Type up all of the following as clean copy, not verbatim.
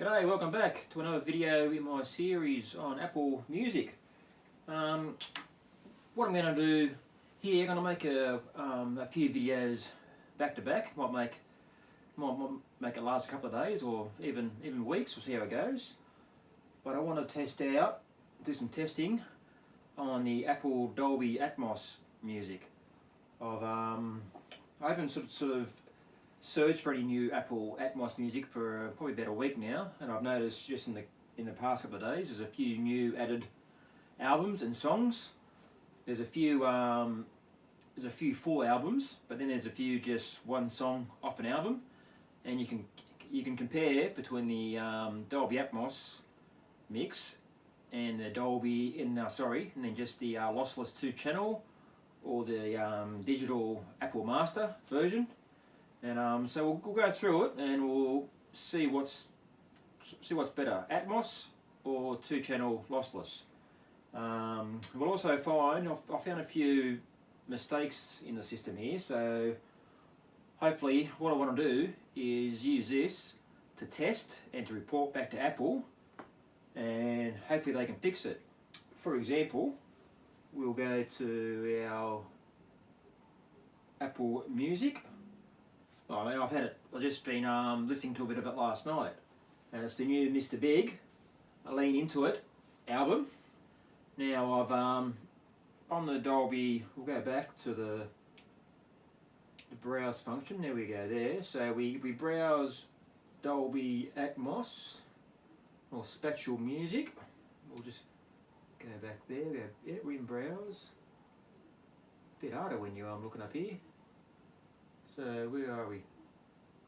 G'day, welcome back to another video in my series on Apple Music. What I'm going to do here, I'm going to make a few videos back to back. Might make it last a couple of days or even weeks. We'll see how it goes. But I want to do some testing on the Apple Dolby Atmos music. I haven't sort of searched for any new Apple Atmos music for probably about a week now, and I've noticed just in the past couple of days there's a few new added albums and songs. There's a few full albums, but then there's a few just one song off an album, and you can compare between the Dolby Atmos mix and the and then just the lossless 2-channel or the digital Apple Master version. And so we'll go through it and we'll see what's better, Atmos or 2-channel lossless. We'll also I found a few mistakes in the system here, so hopefully what I want to do is use this to test and to report back to Apple, and hopefully they can fix it. For example, we'll go to our Apple Music. I've just been listening to a bit of it last night, and it's the new Mr. Big, I Lean Into It album. Now I've on the Dolby, we'll go back to the browse function. There we go there. So we browse Dolby Atmos or Spatial music. We'll just go back there. We're in browse. A bit harder when you're looking up here. So where are we?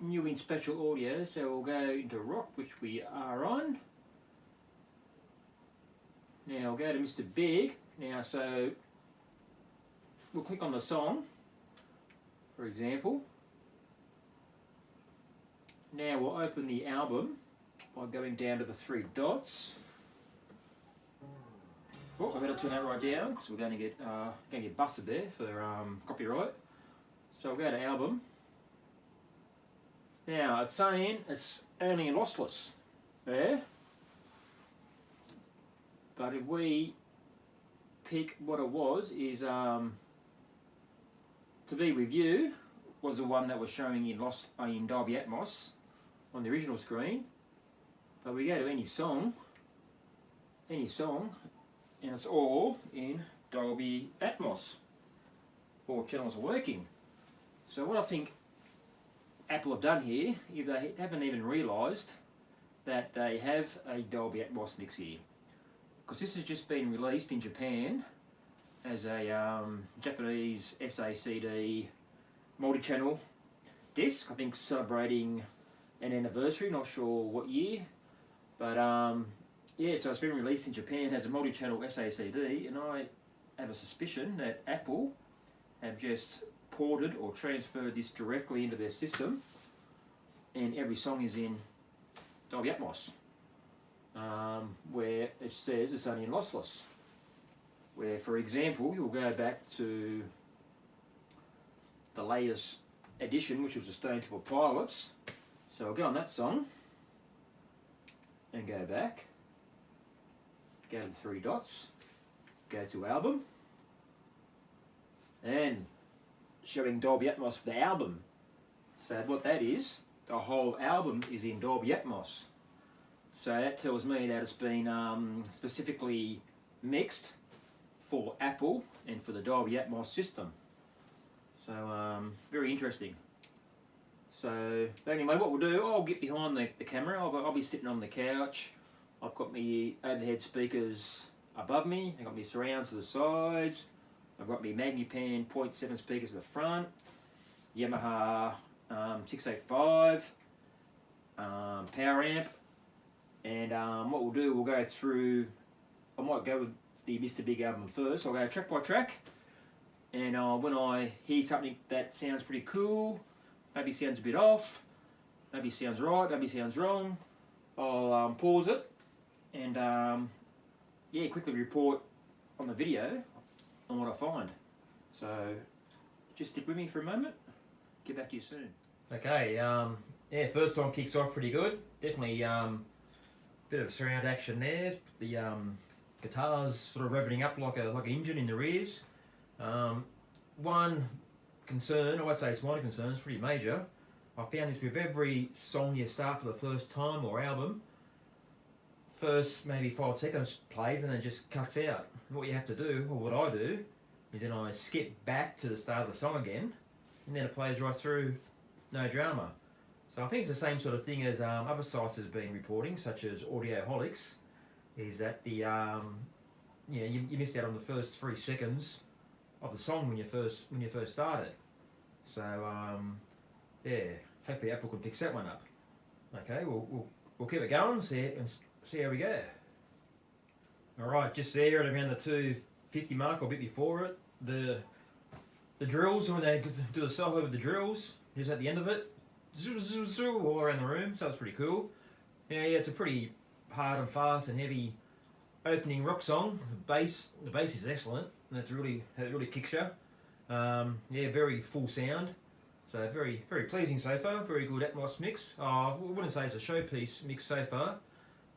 New in Spatial audio, so we'll go into rock, which we are on. Now we'll go to Mr. Big. Now so we'll click on the song, for example. Now we'll open the album by going down to the 3 dots. Oh, I better turn that right down because we're going to get busted there for copyright. So we'll go to album. Now it's saying it's only lossless there, but if we pick what it was, is to be with you was the one that was showing in Dolby Atmos on the original screen. But we go to any song, and it's all in Dolby Atmos. All channels are working. So what I think Apple have done here, if they haven't even realised that they have a Dolby Atmos mix here, because this has just been released in Japan as a Japanese SACD multi-channel disc. I think celebrating an anniversary, not sure what year, but yeah. So it's been released in Japan as a multi-channel SACD, and I have a suspicion that Apple have just ported or transferred this directly into their system, and every song is in Dolby Atmos, where it says it's only in lossless. Where, for example, you'll go back to the latest edition, which was the Stone Temple Pilots. So I'll go on that song and go back, go to the 3 dots, go to album, and showing Dolby Atmos for the album. So what that is, the whole album is in Dolby Atmos. So that tells me that it's been specifically mixed for Apple and for the Dolby Atmos system. So very interesting. So but anyway, what we'll do, I'll get behind the camera. I'll be sitting on the couch. I've got my overhead speakers above me. I've got my surrounds to the sides. I've got my Magnipan 0.7 speakers at the front, Yamaha 685 power amp, and what we'll do, we'll go through, I might go with the Mr. Big album first. I'll go track by track, and when I hear something that sounds pretty cool, maybe sounds a bit off, maybe sounds right, maybe sounds wrong, I'll pause it and yeah, quickly report on the video on what I find. So just stick with me for a moment, get back to you soon. Okay, yeah, first song kicks off pretty good. Definitely bit of surround action there. The guitars sort of revving up like an engine in the rears. One concern, I would say it's minor concern, it's pretty major. I found this with every song you start for the first time or album. First maybe 5 seconds plays and then just cuts out. And what you have to do, or what I do, is then I skip back to the start of the song again, and then it plays right through, no drama. So I think it's the same sort of thing as other sites has been reporting, such as Audioholics, is that the you missed out on the first 3 seconds of the song when you first started. So yeah, hopefully Apple can fix that one up. Okay, we'll keep it going, see how we go. All right, just there at around the 250 mark or a bit before it, the drills, when they do the solo with the drills, just at the end of it, all around the room, so it's pretty cool. Yeah, it's a pretty hard and fast and heavy opening rock song. The bass is excellent, and it really kicks you. Yeah, very full sound, so very pleasing so far. Very good Atmos mix. I wouldn't say it's a showpiece mix so far.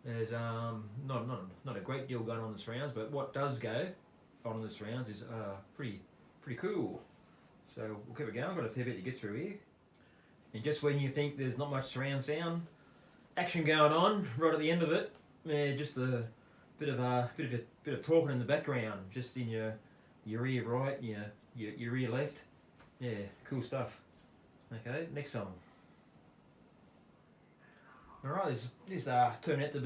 There's not a great deal going on in the surrounds, but what does go on in the surrounds is pretty cool. So we'll keep it going. I've got a fair bit to get through here. And just when you think there's not much surround sound action going on, right at the end of it, yeah, just a bit of talking in the background, just in your ear right, your ear left. Yeah, cool stuff. Okay, next song. Alright, this turned out to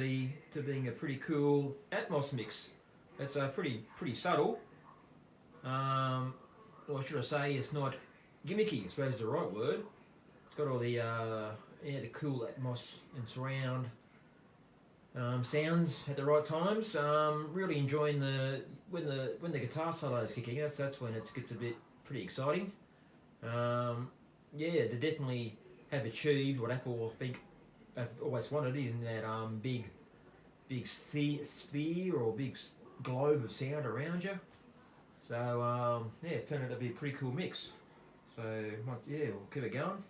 being a pretty cool Atmos mix. It's pretty subtle. Or should I say, it's not gimmicky, I suppose is the right word. It's got all the cool Atmos and surround sounds at the right times. Really enjoying when the guitar solo is kicking. That's when it gets a bit pretty exciting. Yeah, they definitely have achieved what Apple, I think, I've always wanted, is in that big sphere or big globe of sound around you. So yeah, it's turned out to be a pretty cool mix. So yeah, we'll keep it going.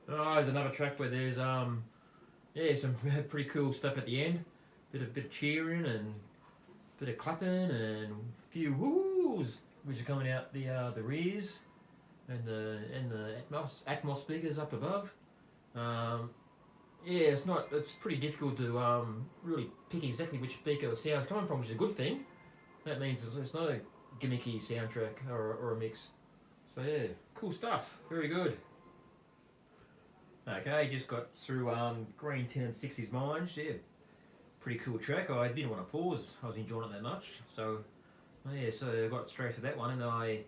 Oh, there's another track where there's yeah, some pretty cool stuff at the end. Bit of cheering and bit of clapping and a few woos which are coming out the rears and the Atmos speakers up above. Yeah, it's pretty difficult to really pick exactly which speaker the sound's coming from, which is a good thing. That means it's not a gimmicky soundtrack or a mix. So yeah, cool stuff. Very good. Okay, just got through Green 10 and 60s Minds. Yeah, pretty cool track. I didn't want to pause. I was enjoying it that much. So yeah, so I got straight to that one, and then I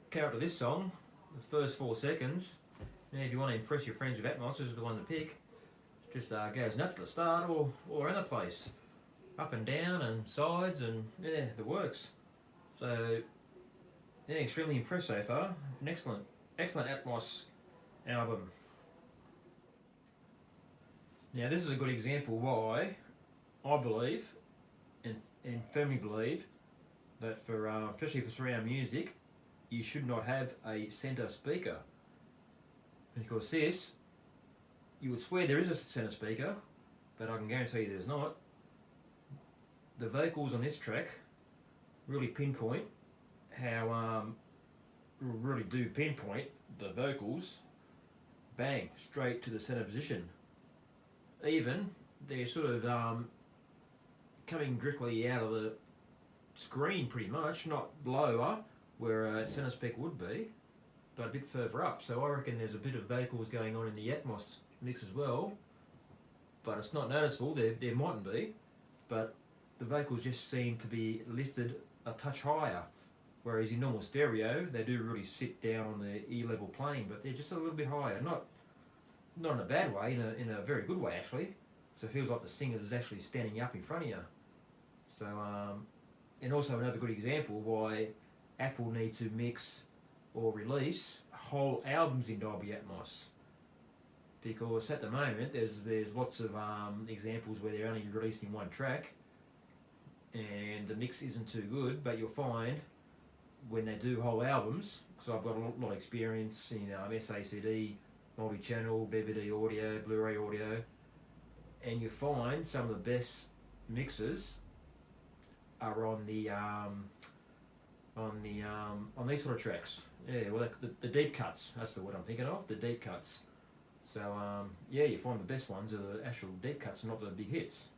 came up to this song. The first 4 seconds. Yeah, if you want to impress your friends with Atmos, this is the one to pick. Just goes nuts at the start, all around the place, up and down and sides, and yeah, it works. So yeah, extremely impressed so far. An excellent Atmos album. Now this is a good example why I believe and firmly believe that for especially for surround music, you should not have a centre speaker, because this, you would swear there is a centre speaker, but I can guarantee you there's not. The vocals on this track really pinpoint how really do pinpoint the vocals, bang, straight to the centre position. Even they're sort of coming directly out of the screen pretty much, not lower where a centre speaker would be, but a bit further up. So I reckon there's a bit of vocals going on in the Atmos mix as well, but it's not noticeable. There mightn't be, but the vocals just seem to be lifted a touch higher, whereas in normal stereo they do really sit down on the ear level plane, but they're just a little bit higher. Not in a bad way, in a very good way actually. So it feels like the singer is actually standing up in front of you. So and also another good example why Apple need to mix or release whole albums in Dolby Atmos, because at the moment there's lots of examples where they're only releasing one track and the mix isn't too good, but you'll find when they do whole albums, because I've got a lot of experience in SACD multi-channel, DVD audio, Blu-ray audio, and you find some of the best mixes are on these sort of tracks. Yeah, well, the deep cuts. That's the word I'm thinking of. The deep cuts. So yeah, you find the best ones are the actual deep cuts, not the big hits.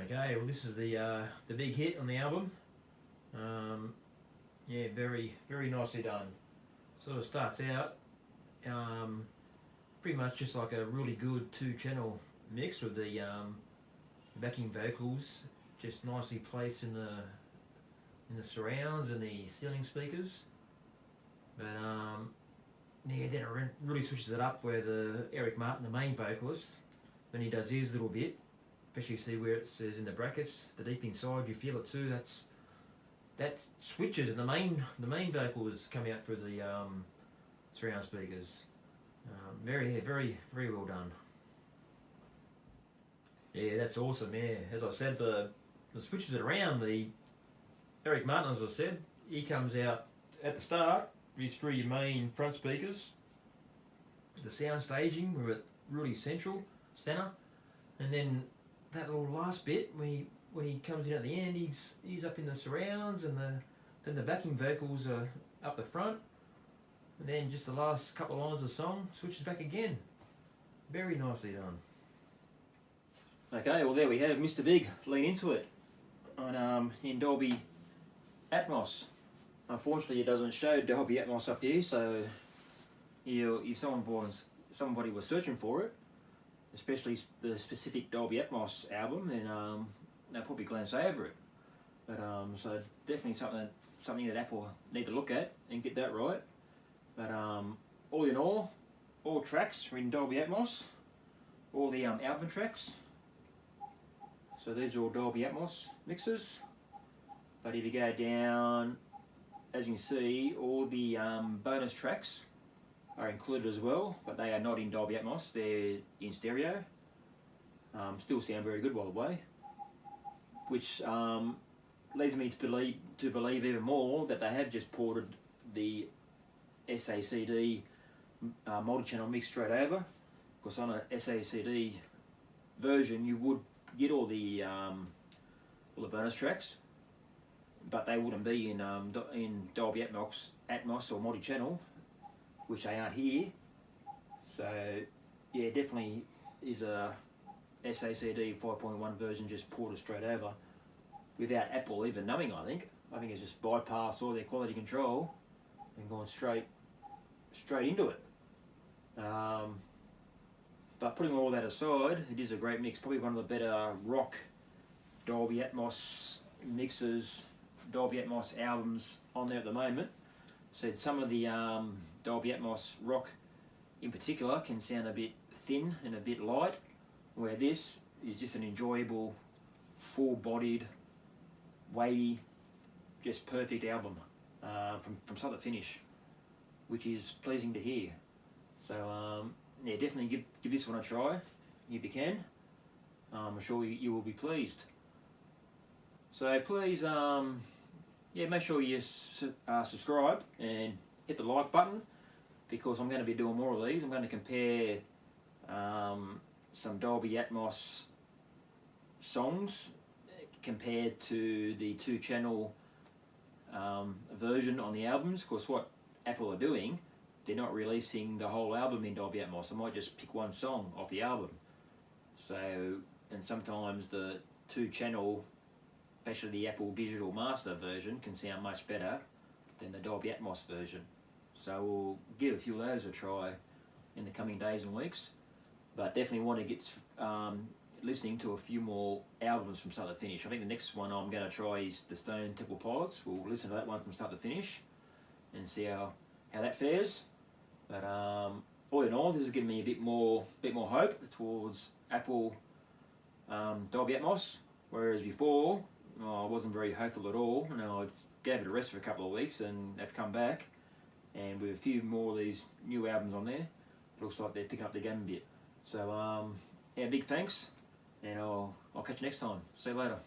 Okay, well, this is the big hit on the album. Yeah, very nicely done. Sort of starts out pretty much just like a really good 2-channel mix with the backing vocals just nicely placed in the surrounds and the ceiling speakers. But yeah, then it really switches it up where Eric Martin, the main vocalist, then he does his little bit. Especially see where it says in the brackets, the deep inside, you feel it too. That switches, and the main vocals come out through the surround speakers. Very well done. Yeah, that's awesome. Yeah, as I said, the switches it around. The Eric Martin, as I said, he comes out at the start. He's through your main front speakers. The sound staging, we're at really center, and then that little last bit when he comes in at the end, he's up in the surrounds, and then the backing vocals are up the front, and then just the last couple of lines of the song switches back again. Very nicely done. Okay, well, there we have Mr. Big, Lean Into It on in Dolby Atmos. Unfortunately, it doesn't show Dolby Atmos up here, so if somebody was searching for it, especially the specific Dolby Atmos album, then they'll probably glance over it. But so definitely something that Apple need to look at and get that right. But all in all tracks are in Dolby Atmos, all the album tracks. So these are all Dolby Atmos mixes. But if you go down, as you can see, all the bonus tracks are included as well, but they are not in Dolby Atmos, they're in stereo. Still sound very good, by the way, which leads me to believe even more that they have just ported the SACD multi-channel mix straight over, because on a SACD version you would get all the bonus tracks, but they wouldn't be in Dolby Atmos or multi-channel, which they aren't here. So yeah, definitely is a SACD 5.1 version just ported straight over without Apple even knowing. I think it's just bypassed all their quality control and gone straight into it. But putting all that aside, it is a great mix. Probably one of the better rock Dolby Atmos mixes, Dolby Atmos albums on there at the moment. So some of the Dolby Atmos rock in particular can sound a bit thin and a bit light, where this is just an enjoyable, full-bodied, weighty, just perfect album from start to finish, which is pleasing to hear. So yeah, definitely give this one a try if you can. I'm sure you will be pleased. So please, yeah, make sure you subscribe and hit the like button, because I'm going to be doing more of these. I'm going to compare some Dolby Atmos songs compared to the 2-channel version on the albums. Of course, what Apple are doing, they're not releasing the whole album in Dolby Atmos. I might just pick one song off the album. So, and sometimes the 2-channel, especially the Apple Digital Master version, can sound much better than the Dolby Atmos version. So we'll give a few of those a try in the coming days and weeks. But definitely want to get listening to a few more albums from start to finish. I think the next one I'm going to try is the Stone Temple Pilots. We'll listen to that one from start to finish and see how that fares. But all in all, this has given me a bit more hope towards Apple Dolby Atmos, whereas before I wasn't very hopeful at all. And I gave it a rest for a couple of weeks, and they've come back, and with a few more of these new albums on there, it looks like they're picking up the game a bit. So yeah, big thanks, and I'll catch you next time. See you later.